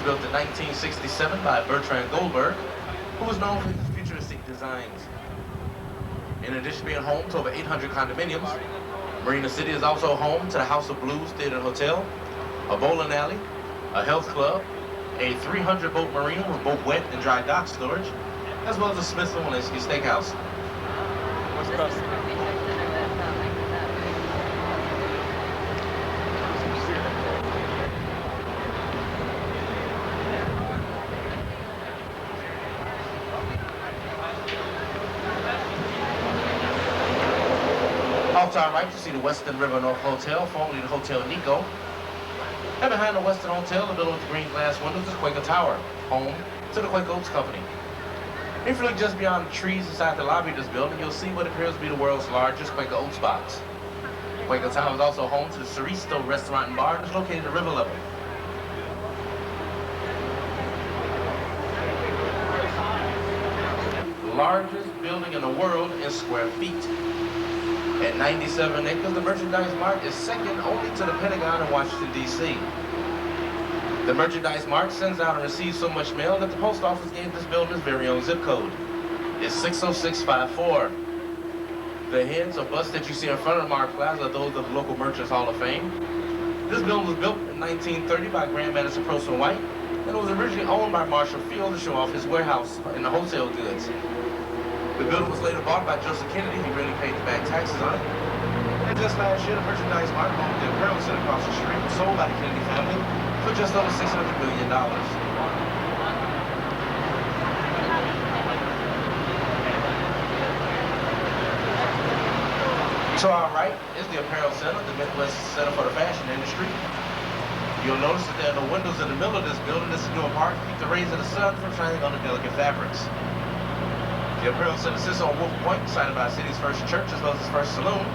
built in 1967 by Bertrand Goldberg, who was known for his futuristic designs. In addition to being home to over 800 condominiums, Marina City is also home to the House of Blues Theater and Hotel, a bowling alley, a health club, a 300-boat marina with both wet and dry dock storage, as well as a Smith & Wollensky Steakhouse. Off to our right, you see the Western River North Hotel, formerly the Hotel Nico. And behind the Western Hotel, the building with the green glass windows, is Quaker Tower, home to the Quaker Oats Company. If you look just beyond the trees inside the lobby of this building, you'll see what appears to be the world's largest Quaker Oats box. Quaker Tower is also home to the Ceristo Restaurant and Bar, and is located at river level. The largest building in the world in square feet. At 97 acres, the Merchandise Mart is second only to the Pentagon in Washington, D.C. The Merchandise Mart sends out and receives so much mail that the post office gave this building its very own zip code. It's 60654. The heads or busts that you see in front of the Mart Plaza are those of the local Merchants Hall of Fame. This building was built in 1930 by Grand Madison Prosen White, and it was originally owned by Marshall Field to show off his warehouse in the wholesale goods. The building was later bought by Joseph Kennedy. He really paid the back taxes on it. And just last year, the Merchandise Mart, home of the Apparel Center across the street, was sold by the Kennedy family for just over $600 million. To our right is the Apparel Center, the Midwest Center for the Fashion Industry. You'll notice that there are no windows in the middle of this building. This is due in part to keep the rays of the sun from shining on the delicate fabrics. The Apparel Center sits on Wolf Point, sited by the city's first church, as well as its first saloon,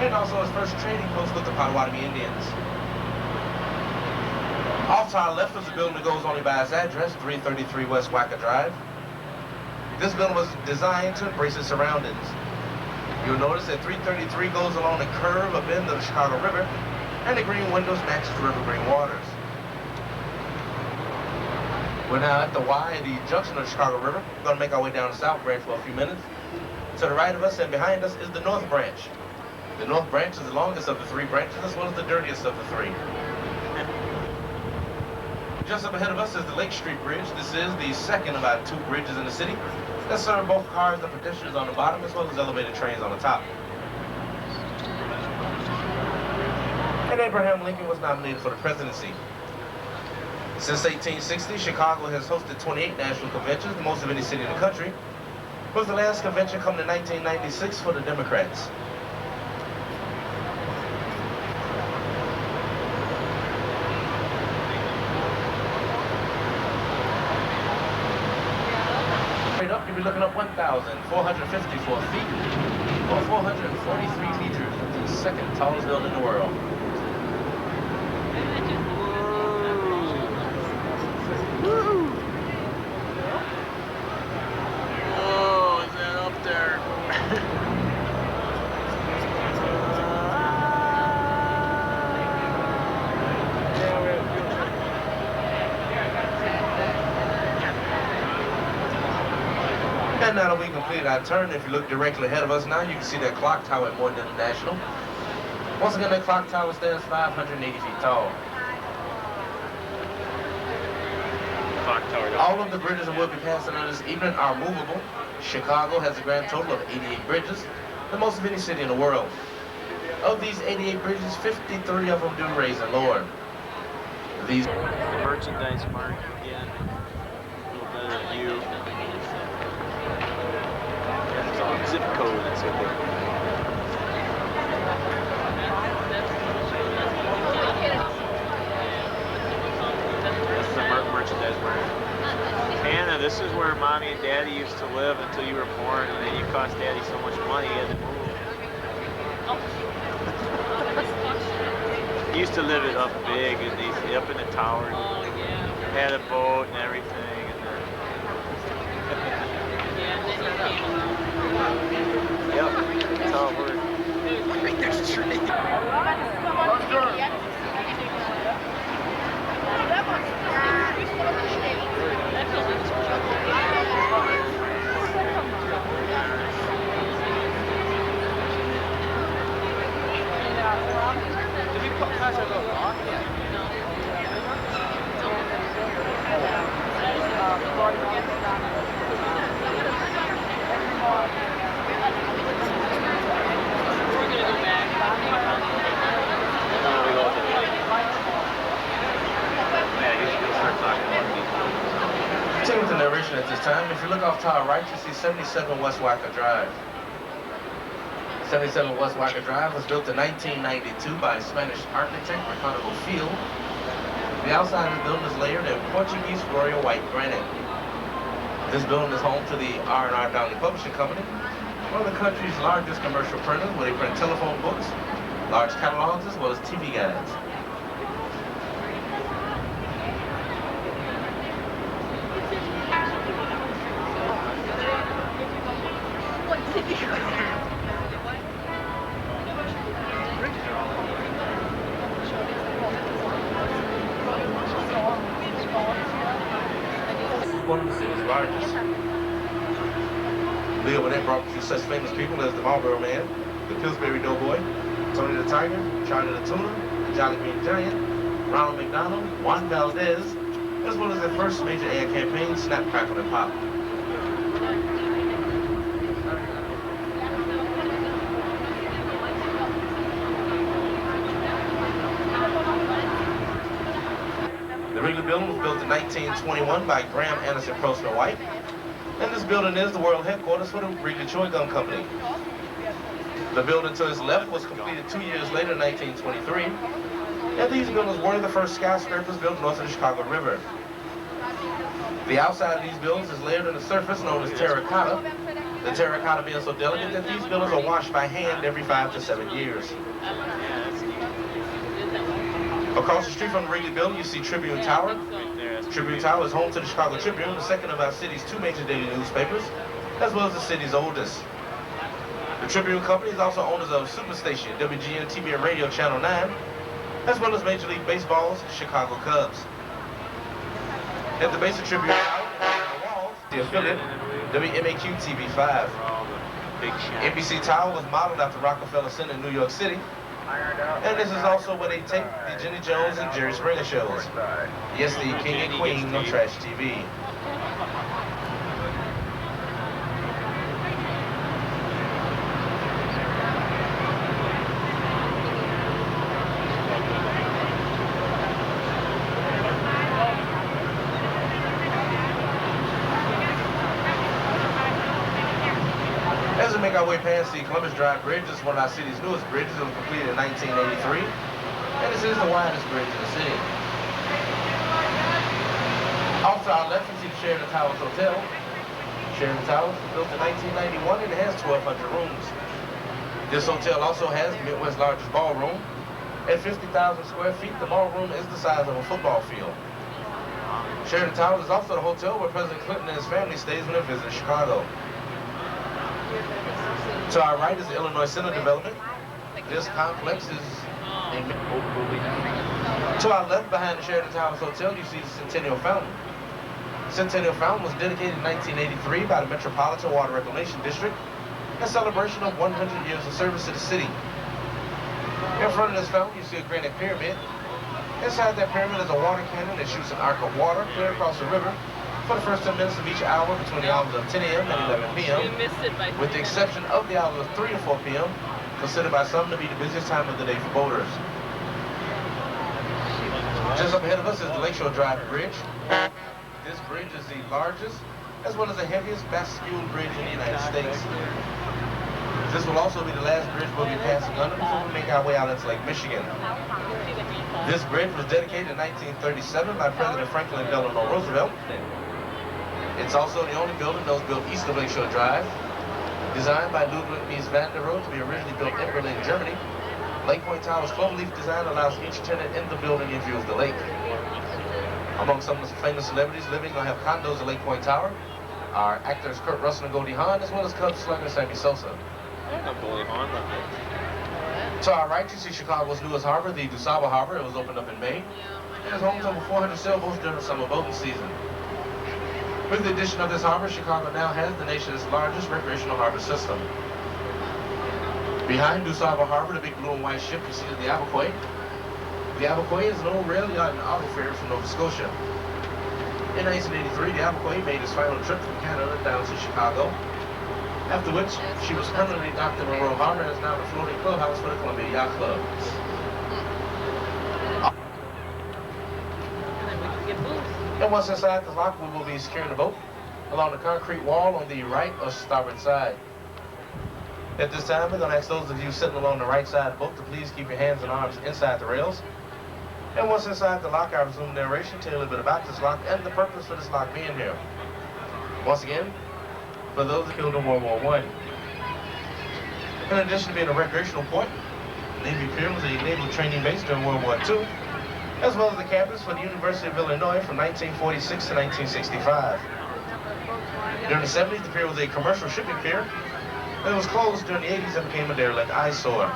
and also its first trading post with the Potawatomi Indians. Off to our left is a building that goes only by its address, 333 West Wacker Drive. This building was designed to embrace its surroundings. You'll notice that 333 goes along the curve, a bend of the Chicago River, and the green windows match the river green waters. We're now at the Y at the junction of the Chicago River. We're going to make our way down the South Branch for a few minutes. To the right of us and behind us is the North Branch. The North Branch is the longest of the three branches, as well as the dirtiest of the three. Just up ahead of us is the Lake Street Bridge. This is the second of our two bridges in the city that serve both cars and pedestrians on the bottom, as well as elevated trains on the top. And Abraham Lincoln was nominated for the presidency. Since 1860, Chicago has hosted 28 national conventions, the most of any city in the country, with the last convention coming in 1996 for the Democrats. Straight up, you'll be looking up 1,454 feet, or 443 meters, the second tallest building in the world. Oh, is that up there? And now that we completed our turn, if you look directly ahead of us now, you can see that clock tower at Morton International. Once again, that clock tower stands 580 feet tall. All of the bridges that we'll be passing on this evening are movable. Chicago has a grand total of 88 bridges, the most of any city in the world. Of these 88 bridges, 53 of them do raise and lower. These The Merchandise Mart again. A little better view. It's on zip code. That's what they. That's the Merchandise Mart. Hannah, this is where Mommy and Daddy used to live until you were born, and then you cost Daddy so much money he had to move. He used to live it up big, and up in the towers. Oh, yeah. Had a boat and everything. And yep, that's how it works. Right there's a tree. this time. If you look off to our right, you see 77 West Wacker Drive. 77 West Wacker Drive was built in 1992 by Spanish architect Ricardo Field. The outside of the building is layered in Portuguese royal white granite. This building is home to the R&R Downey Publishing Company, one of the country's largest commercial printers, where they print telephone books, large catalogs, as well as TV guides. One of the city's largest. Leo Burnett brought you such famous people as the Marlboro Man, the Pillsbury Doughboy, Tony the Tiger, Charlie the Tuna, the Jolly Green Giant, Ronald McDonald, Juan Valdez, as well as their first major ad campaign, Snap, Crackle, and Pop. The Wrigley Building was built in 1921 by Graham Anderson Prosper White, and this building is the world headquarters for the Wrigley Chewing Gum Company. The building to his left was completed 2 years later in 1923, and these buildings were the first skyscrapers built north of the Chicago River. The outside of these buildings is layered in a surface known as terracotta, the terracotta being so delicate that these buildings are washed by hand every 5 to 7 years. Across the street from the Wrigley Building, you see Tribune Tower. Tribune Tower is home to the Chicago Tribune, the second of our city's 2 major daily newspapers, as well as the city's oldest. The Tribune Company is also owners of Superstation, WGN TV and Radio Channel 9, as well as Major League Baseball's Chicago Cubs. At the base of Tribune Tower, on the walls, the affiliate, WMAQ TV5. NBC Tower was modeled after Rockefeller Center in New York City, and this is also where they take the Jenny Jones and Jerry Springer shows. Yes, the king and queen of trash TV. As we make our way past the Columbus Drive Bridge, this is one of our city's newest bridges. It was completed in 1983, and this is the widest bridge in the city. Off to our left, you see the Sheraton Towers Hotel. Sheraton Towers was built in 1991, and it has 1,200 rooms. This hotel also has the Midwest's largest ballroom. At 50,000 square feet, the ballroom is the size of a football field. Sheraton Towers is also the hotel where President Clinton and his family stays when they visit Chicago. To our right is the Illinois Center development. This complex is to our left, behind the Sheraton Towers Hotel, you see the Centennial Fountain. Centennial Fountain was dedicated in 1983 by the Metropolitan Water Reclamation District in celebration of 100 years of service to the city. In front of this fountain, you see a granite pyramid. Inside that pyramid is a water cannon that shoots an arc of water clear across the river for the first 10 minutes of each hour between the hours of 10 a.m. and 11 p.m., with the exception of the hours of 3 and 4 p.m., considered by some to be the busiest time of the day for boaters. Just up ahead of us is the Lakeshore Drive Bridge. This bridge is the largest, as well as the heaviest bascule bridge in the United States. This will also be the last bridge we'll be passing under before we make our way out into Lake Michigan. This bridge was dedicated in 1937 by President Franklin Delano Roosevelt. It's also the only building that was built east of Lakeshore Drive. Designed by Ludwig Mies van der Rohe to be originally built in Berlin, Germany, Lake Point Tower's cloverleaf design allows each tenant in the building a view of the lake. Among some of the famous celebrities living or have condos at Lake Point Tower are actors Kurt Russell and Goldie Hawn, as well as Cubs slugger Sammy Sosa. To our right, you see Chicago's newest harbor, the DuSable Harbor. It was opened up in May. It is home to over 400 sailboats during the summer boating season. With the addition of this harbor, Chicago now has the nation's largest recreational harbor system. Behind DuSable Harbor, the big blue and white ship you see is the Iroquois. The Iroquois is an old rail yacht and auto ferry from Nova Scotia. In 1983, the Iroquois made its final trip from Canada down to Chicago, after which she was permanently docked in Monroe Harbor and is now the floating clubhouse for the Columbia Yacht Club. And once inside the lock, we will be securing the boat. along the concrete wall on the right or starboard side. At this time, we're going to ask those of you sitting along the right side of the boat to please keep your hands and arms inside the rails. And once inside the lock, I resume narration, tell you a little bit about this lock and the purpose for this lock being here. Once again, for those who killed in World War I. In addition to being a recreational port, Navy Pier was a naval training base during World War II, as well as the campus for the University of Illinois from 1946 to 1965. During the 70s, the pier was a commercial shipping pier, and it was closed during the 80s and became a derelict eyesore.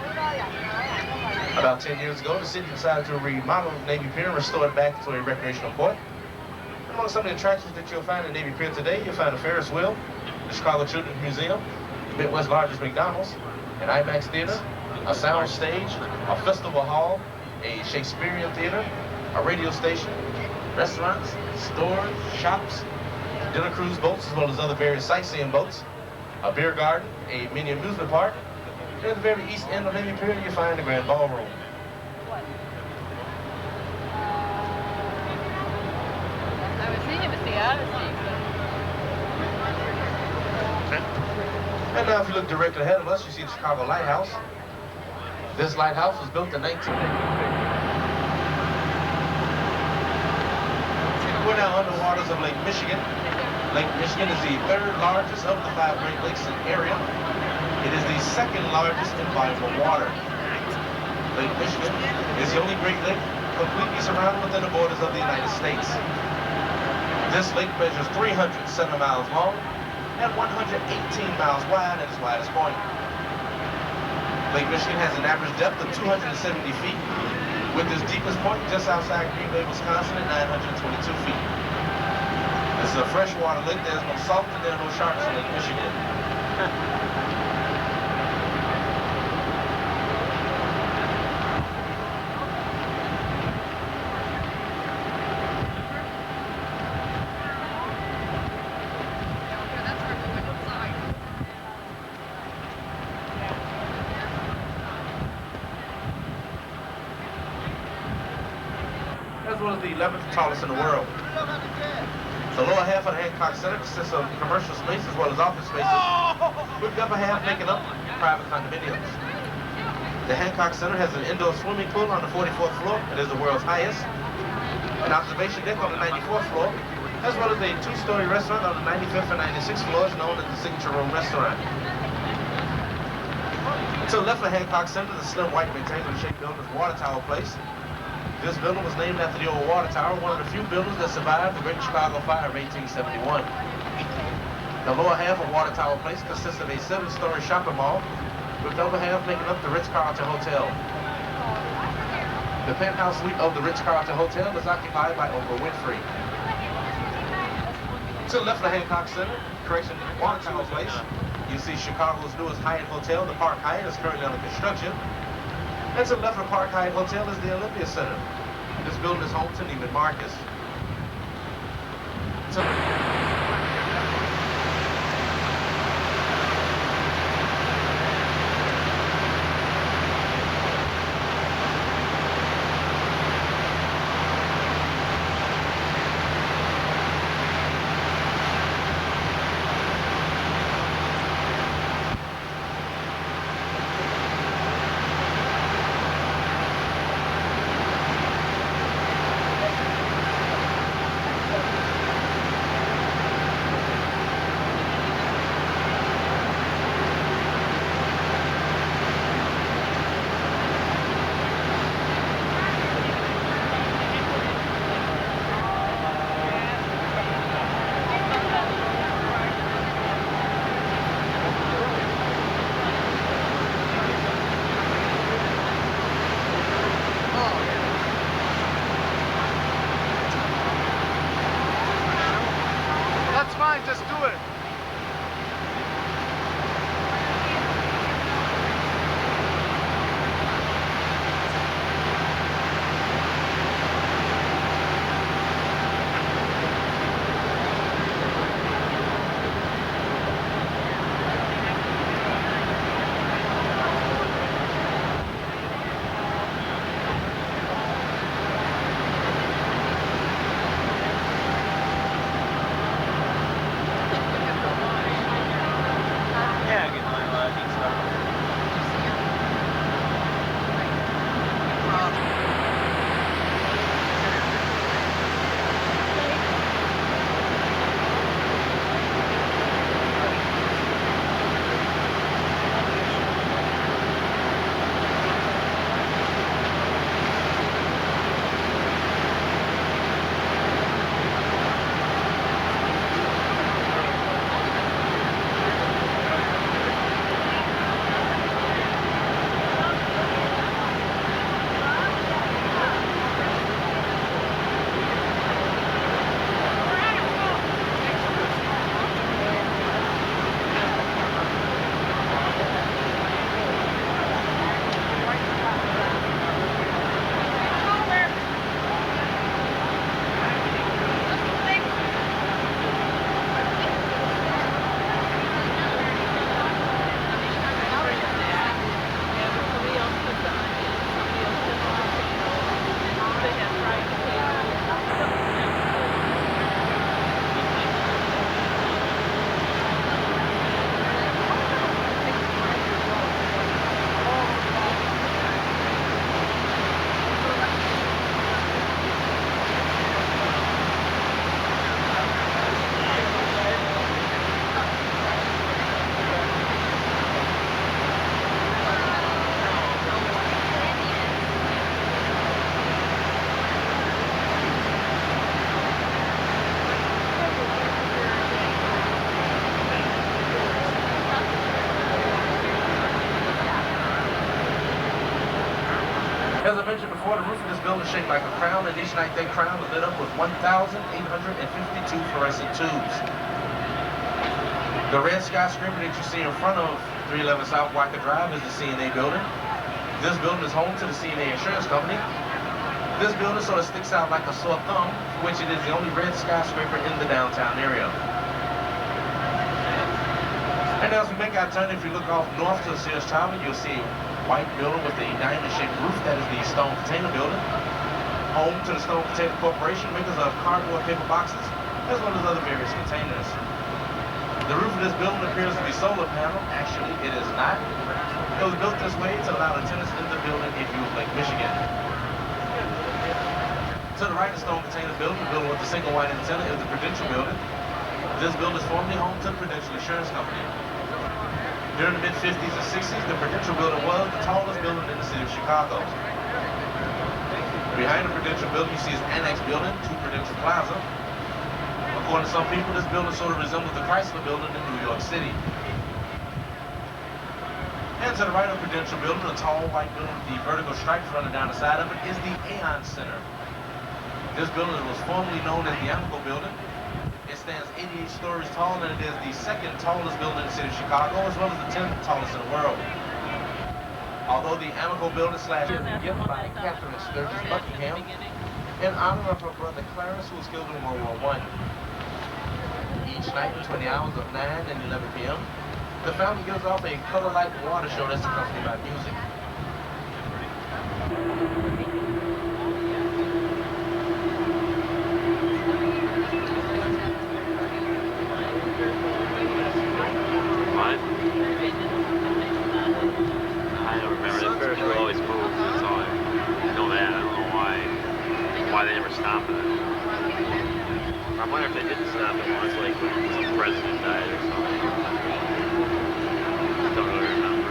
About 10 years ago, the city decided to remodel Navy Pier and restore it back to a recreational port. And among some of the attractions that you'll find in Navy Pier today, you'll find a Ferris wheel, the Chicago Children's Museum, the Midwest's largest McDonald's, an IMAX theater, a sound stage, a festival hall, a Shakespearean theater, a radio station, restaurants, stores, shops, dinner cruise boats, as well as other various sightseeing boats, a beer garden, a mini amusement park, and at the very east end of Navy Pier, you find the Grand Ballroom. And now if you look directly ahead of us, you see the Chicago Lighthouse. This lighthouse was built in 19... We're now on the waters of Lake Michigan. Lake Michigan is the third largest of the 5 Great Lakes in area. It is the second largest in volume of water. Lake Michigan is the only Great Lake completely surrounded within the borders of the United States. This lake measures 307 miles long and 118 miles wide at its widest point. Lake Michigan has an average depth of 270 feet, with its deepest point just outside Green Bay, Wisconsin at 922 feet. This is a freshwater lake. There's no salt and there are no sharks in Lake Michigan. As well as the 11th tallest in the world. The lower half of the Hancock Center consists of commercial space as well as office spaces, with the upper half making up private condominiums. The Hancock Center has an indoor swimming pool on the 44th floor. It is the world's highest. An observation deck on the 94th floor, as well as a 2-story restaurant on the 95th and 96th floors known as the Signature Room Restaurant. To the left of Hancock Center, the slim white rectangular shaped building is Water Tower Place. This building was named after the old water tower, one of the few buildings that survived the Great Chicago Fire of 1871. The lower half of Water Tower Place consists of a 7-story shopping mall, with the upper half making up the Ritz-Carlton Hotel. The penthouse suite of the Ritz-Carlton Hotel is occupied by Oprah Winfrey. To the left of the Hancock Center, Water Tower Place, you see Chicago's newest Hyatt Hotel, the Park Hyatt, is currently under construction. And to the left of the Park Hyatt Hotel is the Olympia Center. This building is home to Neiman Marcus. As I mentioned before, the roof of this building is shaped like a crown, and each night that crown is lit up with 1,852 fluorescent tubes. The red skyscraper that you see in front of 311 South Walker Drive is the CNA building. This building is home to the CNA Insurance Company. This building sort of sticks out like a sore thumb, which it is the only red skyscraper in the downtown area. And as we make our turn, if you look off north to the Sears Tower, you'll see a white building with a diamond-shaped roof. That is the Stone Container Building, home to the Stone Container Corporation, makers of cardboard paper boxes, as well as other various containers. The roof of this building appears to be solar panel. Actually, it is not. It was built this way to allow the tenants in the building if you Lake Michigan. To the right, the Stone Container Building, the building with the single white antenna, is the Prudential Building. This building is formerly home to the Prudential Insurance Company. During the mid-50s and 60s, the Prudential Building was the tallest building in the city of Chicago. Behind the Prudential Building, you see its annex building to Prudential Plaza. According to some people, this building sort of resembles the Chrysler Building in New York City. And to the right of the Prudential Building, a tall white building with the vertical stripes running down the side of it, is the Aon Center. This building was formerly known as the Amico Building. It stands 88 stories tall, and it is the second tallest building in the city of Chicago, as well as the 10th tallest in the world. Although the Amico Building / given by Catherine Sturgis Buckingham in honor of her brother Clarence, who was killed in World War I. Each night between the hours of 9 and 11 p.m., the fountain gives off a color light water show that's accompanied by music. What? I don't remember. The Ferris wheel always moves. That's all I know that. I don't know why they never stopped it. I wonder if they didn't stop it once, like when some president died or something. Don't really remember.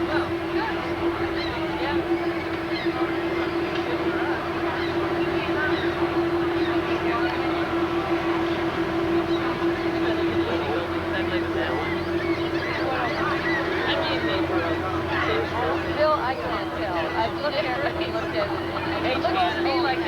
Still, I can't tell. I've looked at it and looked at it. It looks to me like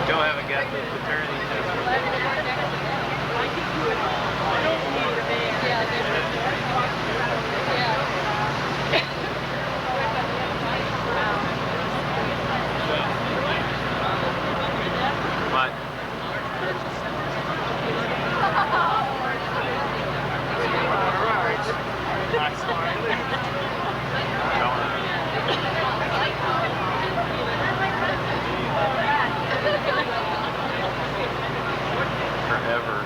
Still haven't got the paternity test. What? Forever.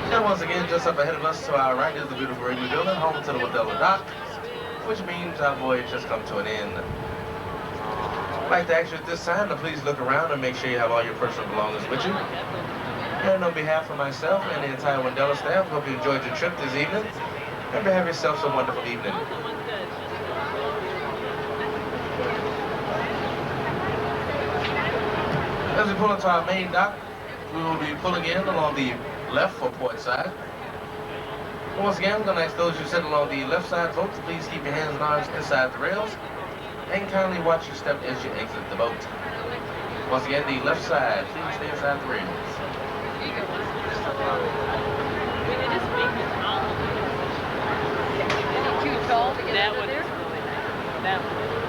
And once again, just up ahead of us to our right is the beautiful Wrigley Building, home to the Waddell Dock, which means our voyage has come to an end. I'd like to ask you at this time to please look around and make sure you have all your personal belongings with you. And on behalf of myself and the entire Wandela staff, hope you enjoyed your trip this evening, and have yourselves a wonderful evening. As we pull into our main dock, we will be pulling in along the left for port side. Once again, I'm going to ask those who sit along the left side boat to please keep your hands and arms inside the rails and kindly watch your step as you exit the boat. Once again, the left side, please stay inside the rails. too tall to get That under one there? is really nice. That one.